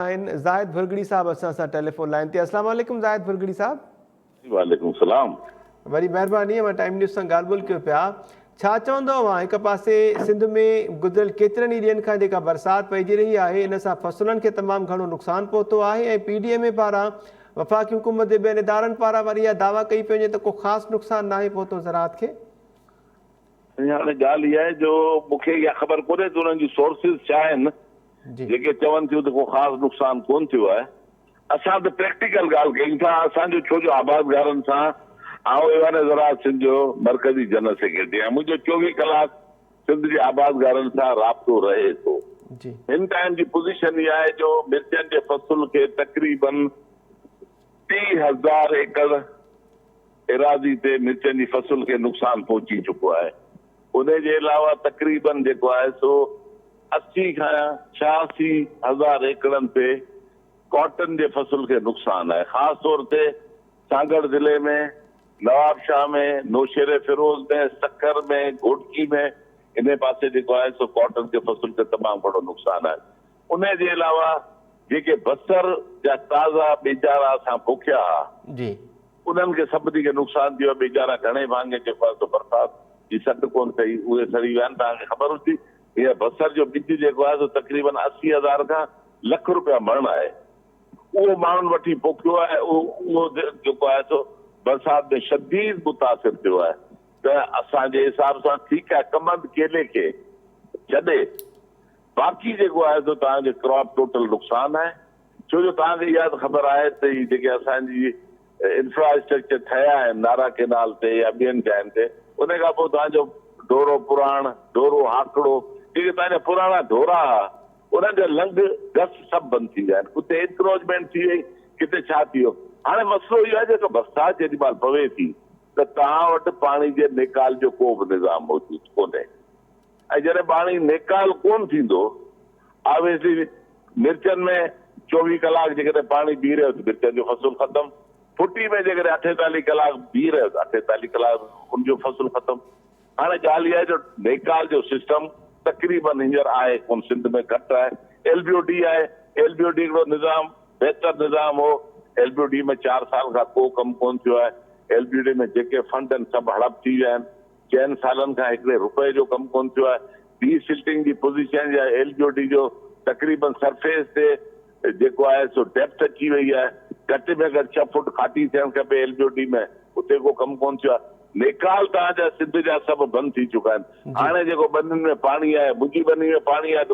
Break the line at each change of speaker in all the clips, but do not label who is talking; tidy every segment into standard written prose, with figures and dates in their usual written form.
जाहिद भुरगड़ी साहब असां सां telephone line ते। अस्सलाम वालेकुम जाहिद भुरगड़ी साहब।
वालेकुम सलाम।
वरी महिरबानी, मां टाइम न्यूज़ सां ॻाल्हि ॿोल कयो पिया। छा चवंदो हिक पासे सिंध में गुज़िरियल केतिरनि ई ॾींहंनि खां जेका बरसाति पइजी रही आहे, इन सां फसलुनि खे तमामु घणो नुक़सानु पहुतो आहे ऐं PDMA पारां वफ़ाक़ी हुकूमत जे ॿियनि इदारनि पारां वरी इहा दावा कई पई वञे त को ख़ासि नुक़सानु नाहे पहुतो ज़राअत खे।
हाणे ॻाल्हि इहा आहे जो मूंखे इहा ख़बर कोन्हे त उन्हनि जूं सोर्सिस छा आहिनि जेके चवनि थियूं त को ख़ासि नुक़सानु कोन थियो आहे। असां त प्रैक्टिकल ॻाल्हि कयूं था। असांजो छो जो आबादगारनि सां ऐवान ज़राअत सिंध जो मरकज़ी जनरल सेक्रेटरी आहे, मुंहिंजो 24 कलाक सिंध जे आबादगारनि सां राब्तो रहे थो। हिन टाइम जी पोज़ीशन इहा आहे जो मिर्चनि जे फ़सुल खे तक़रीबन 30,000 एकड़ एराज़ी ते मिर्चनि जी फ़सुल खे नुक़सानु पहुची चुको आहे। उन जे अलावा तक़रीबन जेको आहे सो 80 खां 86,000 एकड़नि ते कॉटन जे फ़सुल खे नुक़सानु आहे। ख़ासि तौर ते सागर ज़िले में, नवाबशाह में, नौशेरे फिरोज़ में, सखर में, घोटकी में इन पासे जेको आहे सो कॉटन जे फ़सुल खे तमामु वॾो नुक़सानु आहे। उन जे अलावा जेके बसर जा ताज़ा ॿेजारा असां पोखिया हुआ उन्हनि खे सभिनी खे नुक़सानु थियो। ॿेजारा घणे भाङे जेको आहे सो बरसाति जी सॾु कोन अथई, उहे सड़ी विया आहिनि। तव्हांखे ख़बर हूंदी हीअ बसर जो ॿिज जेको आहे सो तक़रीबन 80,000 खां लख रुपया मण आहे। उहो माण्हुनि वठी पोखियो आहे। उहो जेको आहे सो बरसाति में शदीद मुतासिर थियो आहे। त असांजे हिसाब सां ठीकु आहे, कमंद केले खे छॾे बाक़ी जेको आहे सो तव्हांजे क्रॉप टोटल नुक़सानु आहे। छो जो तव्हांखे इहा त ख़बर आहे त हीअ जेके असांजी इंफ्रास्ट्रक्चर ठहिया आहिनि नारा केनाल ते या ॿियनि जाइनि ते, उन खां पोइ तव्हांजो ढोरो पुराण, ढोरो हाकड़ो, जेके तव्हांजा पुराणा ढोरा हुआ उन्हनि जा लंग गस सभु बंदि थी विया आहिनि। किथे इंक्रोचमेंट थी वई, किथे छा थी वियो। हाणे मसइलो इहो आहे जेको बरसाति जेॾी महिल पवे थी त तव्हां वटि पाणी जे निकाल जो को बि निज़ाम मौजूदु कोन्हे। ऐं जॾहिं पाणी निकाल कोन थींदो, ऑब्वियसली मिर्चनि में 24 कलाक जेकॾहिं पाणी बीह रहियो त मिर्चनि जो फ़सुलु ख़तमु। फुटी में जेकॾहिं 48 कलाक बीह रहियो त 48 कलाक उनजो फ़सुलु ख़तमु। हाणे ॻाल्हि इहा आहे जो नेकाल जो सिस्टम तक़रीबन हींअर आहे कोन, सिंध में घटि आहे। LBOD आहे। LBOD हिकिड़ो निज़ाम बहितर निज़ाम हो। LBOD में 4 साल खां को कमु कोन थियो आहे। LBOD में जेके फंड आहिनि सभु हड़प थी विया आहिनि। 4 सालनि खां हिकिड़े रुपए जो कमु कोन थियो आहे। डीसिल्टिंग जी पोज़ीशन या LBOD जो तक़रीबन सरफेस ते जेको आहे सो डेप्थ अची वई आहे। घटि में घटि 6 फुट खाटी थियणु खपे LBOD में, उते को कमु कोन थियो आहे। नेकाल तव्हांजा सिंध जा सभु बंदि थी चुका आहिनि। हाणे जेको ॿनियुनि में पाणी आहे, मुंहिंजी ॿनी में पाणी आहे त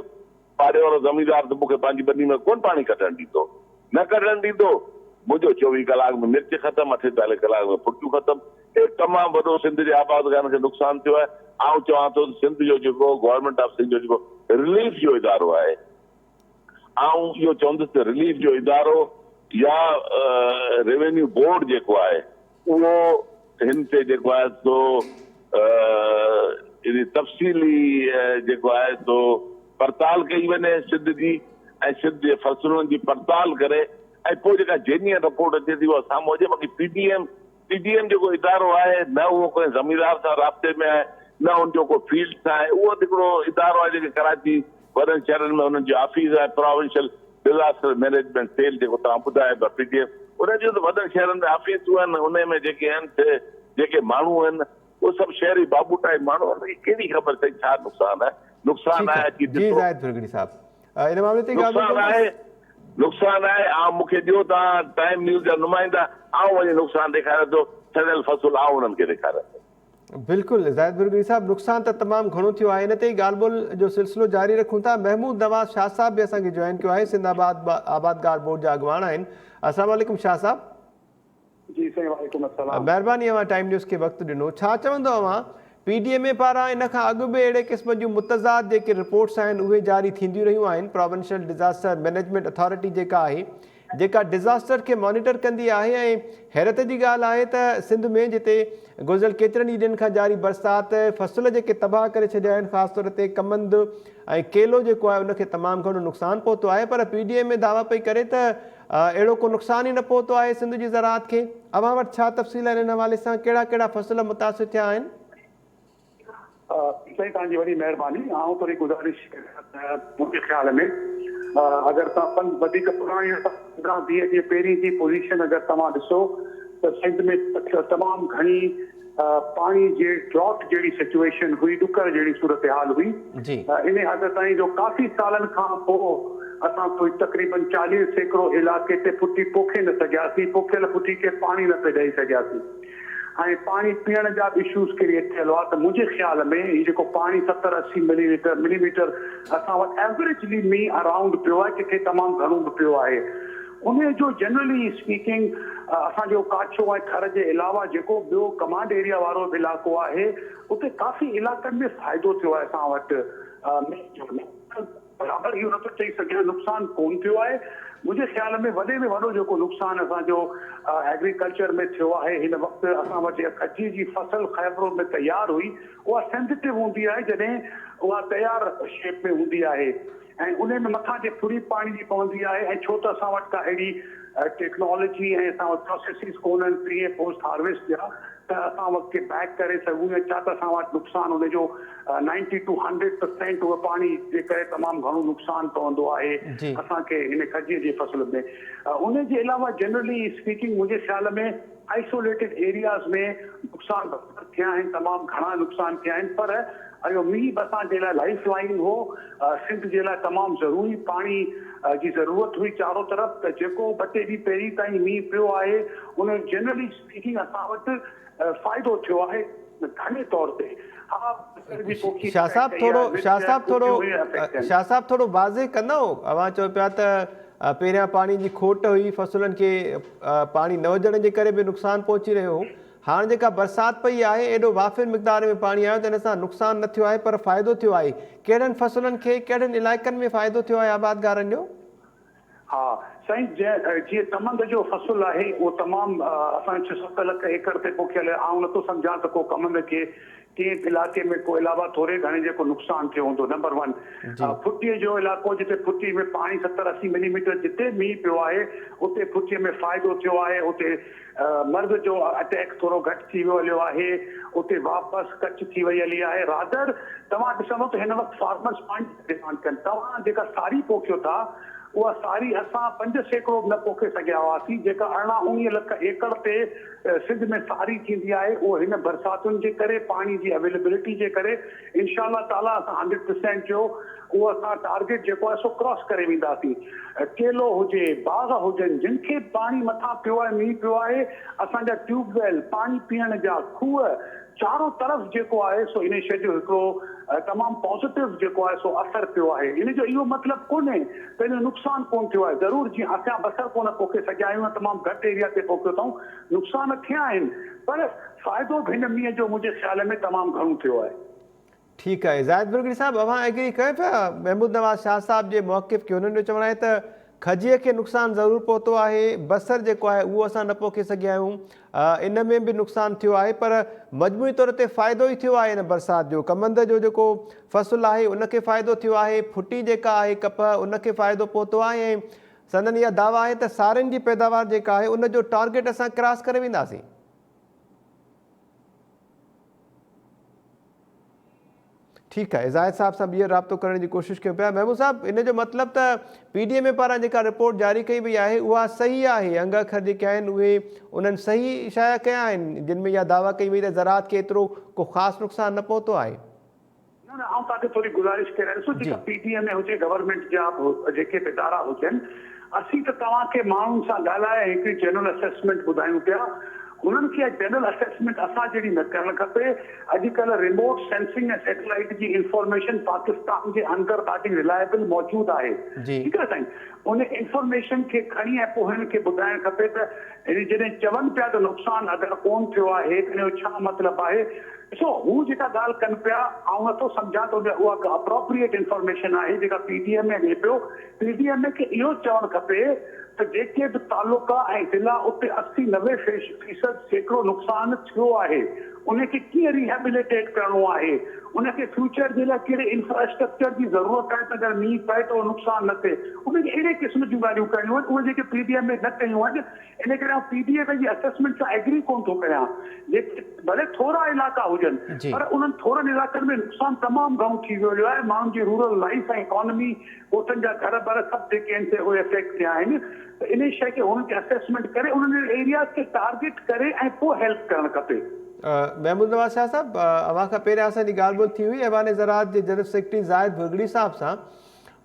पाड़े वारो ज़मीनदार त मूंखे पंहिंजी ॿनी में कोन पाणी कढणु ॾींदो, न कढणु ॾींदो। मुंहिंजो 24 कलाक में मिर्च ख़तमु, 48 कलाक में फुटियूं ख़तमु। हे तमामु वॾो सिंध जे आबादगारनि खे नुक़सानु थियो आहे। आउं चवां थो सिंध जो जेको गवर्नमेंट ऑफ सिंध जो जेको रिलीफ जो इदारो आहे, आउं इहो चवंदुसि त रिलीफ जो इदारो या रेवेन्यू बोर्ड जेको आहे उहो हिन ते जेको आहे सो तफ़सीली जेको आहे सो पड़ताल कई वञे सिंध जी, ऐं सिंध जे फ़सुलनि जी पड़ताल करे ऐं पोइ जेका जेन्युइन रिपोर्ट अचे थी उहा साम्हूं अचे। बाक़ी PDM जेको इदारो आहे न उहो कोई ज़मीनदार सां राब्ते में आहे, न उनजो को फील्ड सां आहे। उहो हिकिड़ो इदारो आहे जेके कराची वॾनि शहरनि में उन्हनि जो ऑफिस आहे, प्रोविंशियल डिज़ास्टर मैनेजमेंट सेल जेको तव्हां ॿुधायो PDM। उनजो त वॾनि शहरनि में ऑफिसूं आहिनि। उन में जेके आहिनि जेके माण्हू आहिनि उहे सभु शहरी बाबू टाइप माण्हू आहिनि। कहिड़ी ख़बर अथई छा नुक़सानु आहे? नुक़सानु आहे कि नुक़सानु आहे। ऐं मूंखे ॾियो तव्हां टाइम न्यूज़ जा नुमाइंदा, ऐं वञी नुक़सानु ॾेखारे थो, सड़ियल फ़सुल ऐं उन्हनि खे ॾेखारे थो।
बिल्कुलु जाहिद भुरगड़ी साहब, नुक़सानु त तमामु घणो थियो आहे। इन ते ई ॻाल्हि ॿोल जो सिलसिलो जारी रखूं था। महमूद नवाज़ शाह साहब बि असांखे जॉइन कयो आहे, सिंध आबादगार बोर्ड जा अॻुवान आहिनि। अस्सलाम वालेकुम शाह साहब।
जी साईं, वालेकुम अस्सलाम।
महिरबानी अवां टाइम न्यूज़ खे वक़्तु ॾिनो। छा चवंदो अवां PDMA पारां इन खां अॻु बि अहिड़े क़िस्म जूं मुतज़ाद जेके रिपोर्ट्स आहिनि उहे जारी थींदियूं रहियूं आहिनि। प्रोविंशियल डिज़ास्टर मैनेजमेंट अथॉरिटी जेका आहे, जेका डिज़ास्टर खे मॉनिटर कंदी आहे। ऐं हैरत जी ॻाल्हि आहे त सिंध में जिते गुज़िरियल केतिरनि ई ॾींहंनि खां जारी बरसाति फ़सुल जेके तबाह करे छॾिया आहिनि, ख़ासि तौर ते कमंद ऐं केलो जेको आहे उनखे तमामु घणो नुक़सानु पहुतो आहे। पर PDMA दावा पई करे त अहिड़ो को नुक़सानु ई न पहुतो आहे सिंध जी ज़राअत खे। अवां वटि छा तफ़सील आहिनि हिन हवाले सां? कहिड़ा कहिड़ा फ़सुल मुतासिर थिया आहिनि?
साईं तव्हांजी वॾी महिरबानी। आउं थोरी गुज़ारिश मुंहिंजे ख़्याल में अगरि तव्हां वधीक पुराणी 15-20 ॾींहं पहिरीं जी पोज़ीशन अगरि तव्हां ॾिसो त सिंध में तमामु घणी पाणी जे ड्रॉट जहिड़ी सिचुएशन हुई, ॾुकड़ जहिड़ी सूरत हाल हुई। इन हद ताईं जो काफ़ी सालनि खां पोइ असां कोई तक़रीबन 40% इलाइक़े ते फुटी पोखे न सघियासीं, पोखियल फुटी खे पाणी न पे ॾेई सघियासीं। ऐं पाणी पीअण जा बि इशूज़ क्रिएट थियल हुआ। त मुंहिंजे ख़्याल में हीउ जेको पाणी 70-80 मिलीमीटर असां वटि एवरेजली मींहुं अराउंड पियो आहे, किथे तमामु घणो बि पियो आहे। उन जो जनरली स्पीकिंग असांजो काछो ऐं थर जे अलावा जेको ॿियो कमांड एरिया वारो बि इलाइक़ो आहे, उते काफ़ी इलाइक़नि में फ़ाइदो थियो आहे असां वटि। बराबरि इहो नथो चई सघियां नुक़सानु कोन थियो आहे। मुंहिंजे ख़्याल में वॾे में वॾो जेको नुक़सानु असांजो एग्रीकल्चर में थियो आहे, हिन वक़्तु असां वटि खजी जी फसल ख़ैबरो में तयारु हुई, उहा सेंसिटिव हूंदी आहे जॾहिं उहा तयारु शेप में हूंदी आहे ऐं उन में मथां जे फुरी पाणी जी पवंदी आहे। ऐं छो त असां वटि का अहिड़ी टेक्नोलॉजी ऐं असां वटि प्रोसेसिस कोन्हनि प्री ऐं पोस्ट हार्वेस्ट जा, त असां वटि बैक करे सघूं या छा त असां वटि नुक़सानु हुनजो 90 to 100% उहो पाणी जे करे तमामु घणो नुक़सानु पवंदो आहे असांखे हिन खजीअ जी फसल में। उन जे अलावा जनरली स्पीकिंग मुंहिंजे ख़्याल में आइसोलेटेड एरियाज़ में नुक़सान थिया आहिनि, तमामु घणा नुक़सान थिया आहिनि, पर इहो मींहुं बि असांजे लाइ लाइफ लाइन हो। सिंध जे लाइ तमामु ज़रूरी पाणी जी ज़रूरत हुई चारो तरफ़। त जेको 2-3 ॾींहं पहिरीं ताईं मींहुं पियो आहे, उन जनरली स्पीकिंग असां वटि फ़ाइदो थियो आहे घणे तौर ते।
शाह साहब थोरो वाज़े कंदा अवां चओ पिया त पहिरियां पाणी जी खोट हुई, फसलुनि खे पाणी न हुजण जे करे बि नुक़सानु पहुची रहियो हो। हाणे जेका बरसाति पई आहे, एॾो वाफ़िर मिक़दार में पाणी आयो त हिन सां नुक़सानु न थियो आहे पर फ़ाइदो थियो आहे। कहिड़नि फसलुनि खे कहिड़नि इलाइक़नि में फ़ाइदो थियो आहे आबादगारनि जो?
हा साईं, जीअं कमंद जो फसल आहे उहो तमामु असां 6-7 लख एकड़ ते पोखियल आहे। आउं नथो सम्झां त को कमंद खे कंहिं इलाइक़े में को अलावा थोरे घणे जेको नुक़सानु थियो हूंदो। नंबर 1 फुटीअ जो इलाइक़ो, जिते फुटी में पाणी 70-80 मिलीमीटर जिते मींहुं पियो आहे, उते फुटीअ में फ़ाइदो थियो आहे। उते मर्द जो अटैक थोरो घटि थी वियो आहे, उते वापसि कच थी वई हली आहे। रादर तव्हां ॾिसंदो त हिन वक़्तु फार्मर्स पाणी डिमांड कनि। तव्हां जेका सारी पोखियो था, उहा सारी असां 5% न पोखे सघिया हुआसीं। जेका 18-19 लख एकड़ ते सिंध में सारी थींदी आहे, उहो हिन बरसातुनि जे करे, पाणी जी अवेलेबिलिटी जे करे इंशाअल्लाह ताला असां 100% जो उहो असां टारगेट जेको आहे सो क्रॉस करे वेंदासीं। केलो हुजे, बाग हुजनि, जिन खे पाणी मथां पियो आहे, मींहुं पियो आहे, असांजा ट्यूबवेल, पाणी पीअण जा खूह, चारो तरफ़ जेको आहे सो इन शइ जो हिकिड़ो तमामु पॉज़िटिव जेको आहे सो असरु पियो आहे। इन जो इहो मतिलबु कोन्हे त इन जो नुक़सानु कोन थियो आहे। ज़रूरु जीअं असां बसर कोन पोखे सघिया आहियूं, तमामु घटि एरिया ते पोखियो अथऊं, नुक़सान थिया आहिनि, पर फ़ाइदो बि हिन मींहं जो मुंहिंजे ख़्याल में तमामु घणो थियो आहे।
ठीकु आहे ज़ाहिद बुरगड़ी साहब, अवां एग्री कयो पिया महमूद नवाज़ शाह साहब जे मौक़िफ़ खे? हुननि जो चवणु आहे त खजीअ खे नुक़सानु ज़रूरु पहुतो आहे, बसर जेको आहे उहो असां न पोखे सघिया आहियूं, इन में बि नुक़सानु थियो आहे, पर मजमूई तौर ते फ़ाइदो ई थियो आहे हिन बरसाति जो। कमंद जो जेको फ़सुलु आहे उनखे फ़ाइदो थियो आहे, फुटी जेका आहे कप उनखे फ़ाइदो पहुतो आहे, ऐं संदन इहा दावा आहे त सारियुनि जी पैदावार जेका आहे उनजो टारगेट असां क्रॉस करे वेंदासीं। ठीकु आहे, ज़ाहिद साहब सां ॿीहर राब्तो करण जी कोशिशि कयूं पिया। महमूद साहब, इन जो मतिलबु त PDMA पारां जेका रिपोर्ट जारी कई वई आहे उहा सही आहे, अंग अखर जेके आहिनि उहे उन्हनि सही इशाया कया आहिनि, जिन में इहा दावा कई वई त ज़राअत खे एतिरो को ख़ासि नुक़सानु न पहुतो आहे?
न, आउं तव्हांखे थोरी गुज़ारिश कयां, ॾिसो जेका PDMA हुजे, गवर्नमेंट जा जेके बि इदारा हुजनि, असीं त तव्हांखे माण्हुनि सां ॻाल्हाए हिकिड़ी जनरल असेसमेंट ॿुधायूं पिया। उन्हनि खे जनरल असेसमेंट असां जहिड़ी न करणु खपे। अॼुकल्ह रिमोट सेंसिंग ऐं सैटेलाइट जी इंफॉर्मेशन पाकिस्तान जे अंदरि ॾाढी रिलायबल मौजूदु आहे। ठीकु आहे साईं, उन इंफॉर्मेशन खे खणी ऐं पोइ हिन खे ॿुधाइणु खपे त जॾहिं चवनि पिया त नुक़सानु अगरि कोन थियो आहे, इन जो छा मतिलबु आहे। ॾिसो, हू जेका ॻाल्हि कनि पिया, आउं नथो सम्झां त उहा अप्रोप्रिएट इंफॉर्मेशन आहे जेका PDMA ॾिए पियो। PDMA खे इहो चवणु खपे त जेके बि तालुका ऐं ज़िला उते 80-90% नुक़सानु थियो आहे, उनखे कीअं रिहेबिलिटेट करणो आहे, उनखे फ्यूचर जे लाइ कहिड़े इंफ्रास्ट्रक्चर जी ज़रूरत आहे त अगरि मींहुं पए त नुक़सान न थिए, उनखे अहिड़े क़िस्म जूं ॻाल्हियूं करणियूं आहिनि, उहे जेके पीडीए में न कयूं आहिनि। इन करे पीडीए पंहिंजी असेसमेंट सां एग्री कोन थो कयां। जेके भले थोरा इलाइक़ा हुजनि पर उन्हनि थोरनि इलाइक़नि में नुक़सान तमामु घणो थी वियो आहे। माण्हुनि जी रूरल लाइफ ऐं इकोनॉमी, ॻोठनि जा घर बर सभु जेके आहिनि से उहे इफेक्ट थिया आहिनि। त इन शइ खे हुननि खे असेसमेंट करे उन्हनि एरियाज़ खे टारगेट करे ऐं पोइ हेल्प करणु खपे।
महमूद नवाज़ शाह साहब, अवां खां पहिरियां असांजी ॻाल्हि ॿोल थी हुई ऐवान ज़राअत जे जनरल सेक्रेटरी ज़ाहिद भुरगड़ी साहब सां।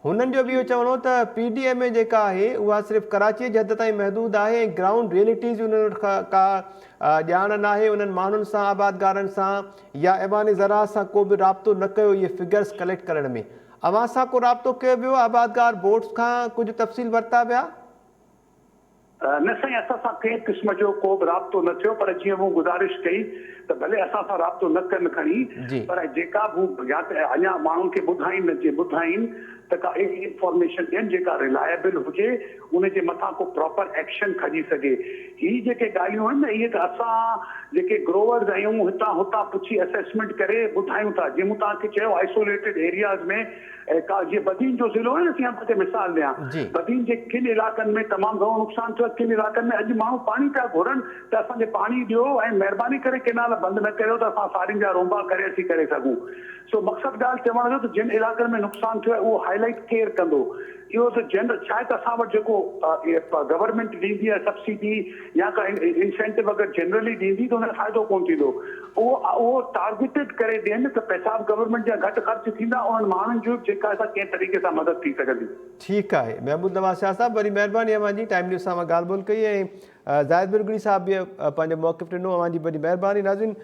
हुननि जो बि इहो चवणो त पीडीएम जेका आहे उहा सिर्फ़ु कराची जी हद ताईं महदूद आहे ऐं ग्राउंड रियलिटीज़ उन्हनि वटि का ॼाण न आहे उन्हनि माण्हुनि सां, आबादगारनि सां या ऐवान ज़राअत सां को बि राब्तो न कयो इहे फिगर्स कलेक्ट करण में। अवां सां को राब्तो कयो वियो? आबादगार बोर्ड्स खां कुझु तफ़सील वरिता विया?
न साईं, असां सां कंहिं क़िस्म जो को बि राब्तो न थियो, पर जीअं मूं गुज़ारिश कई त भले असां सां राब्तो न कनि खणी, पर जेका बि या त अञा माण्हुनि खे ॿुधाइनि त का अहिड़ी इंफॉर्मेशन ॾियनि जेका रिलायबल हुजे, उनजे मथां को प्रॉपर एक्शन खणी सघे। ही जेके ॻाल्हियूं आहिनि न, इहे त असां जेके ग्रोवर्स आहियूं हितां हुतां पुछी असेसमेंट करे ॿुधायूं था। जीअं मूं तव्हांखे चयो आइसोलेटेड एरियाज़ में का जीअं बदीन जो ज़िलो आहे न, सियापत मिसाल ॾियां, बदीन जे किन इलाइक़नि में तमामु घणो नुक़सान थियो, किन इलाइक़नि में अॼु माण्हू पाणी पिया घुरनि त असांखे पाणी ॾियो ऐं महिरबानी करे केनाल बंदि न करियो त असां साड़ियुनि जा रोंबा करे अची करे सघूं। सो मक़सदु ॻाल्हि चवण जो त जिन इलाइक़नि में नुक़सान थियो आहे उहो हाईलाइट केरु कंदो? इहो त जनरल शायदि असां वटि जेको गवर्नमेंट ॾींदी आहे सब्सिडी या का इंसेंटिव अगरि जनरली ॾींदी त हुनजो फ़ाइदो कोन थींदो। उहो टारगेटेड करे ॾियनि त पैसा गवर्नमेंट जा घटि ख़र्च थींदा, उन्हनि माण्हुनि जो जेका असां कंहिं तरीक़े सां मदद थी सघंदी। ठीकु
आहे महमूद नवाज़ शाह साहब, वरी महिरबानी अवांजी टाइम न्यूज़ सां मां ॻाल्हि ॿोल कई ऐं ज़ाहिद भुरगड़ी साहब बि पंहिंजो मौक़िफ़ ॾिनो। अवांजी वॾी महिरबानी। नाज़रीन,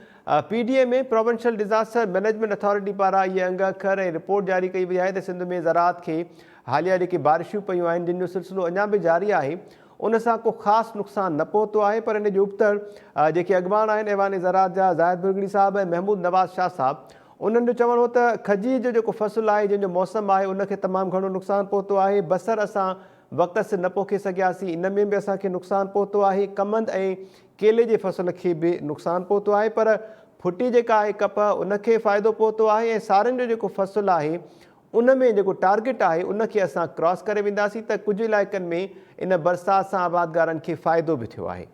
पीडीए में प्रोविंशियल डिज़ास्टर मैनेजमेंट अथॉरिटी पारां इहे अंग अखर ऐं रिपोर्ट जारी कई वई आहे त सिंध में ज़राअत खे हालिया जेकी बारिशूं पयूं आहिनि जिन जो सिलसिलो अञा बि जारी आहे उन सां को ख़ासि नुक़सानु न पहुतो आहे, पर इन जो उबतड़ जेके अॻवान आहिनि ऐवान ज़राअत जा ज़ाहिद भुरगड़ी साहब ऐं महमूद नवाज़ शाह साहब, उन्हनि जो चवणो हो त खजीर जो जेको फ़सुलु आहे जंहिंजो मौसमु आहे उनखे तमामु घणो नुक़सानु पहुतो आहे। बसर असां वक़्त से न पोखे सघियासीं, इन में बि असांखे नुक़सानु पहुतो आहे। कमंद ऐं केले जे फ़सुल खे बि नुक़सानु पहुतो आहे, पर फुटी जेका आहे कप उनखे फ़ाइदो पहुतो आहे ऐं सारनि जो जेको फ़सुलु आहे उन में जेको टारगेट आहे उनखे असां क्रॉस करे वेंदासीं त कुझु इलाइक़नि में इन बरसाति सां आबादगारनि खे फ़ाइदो बि थियो आहे।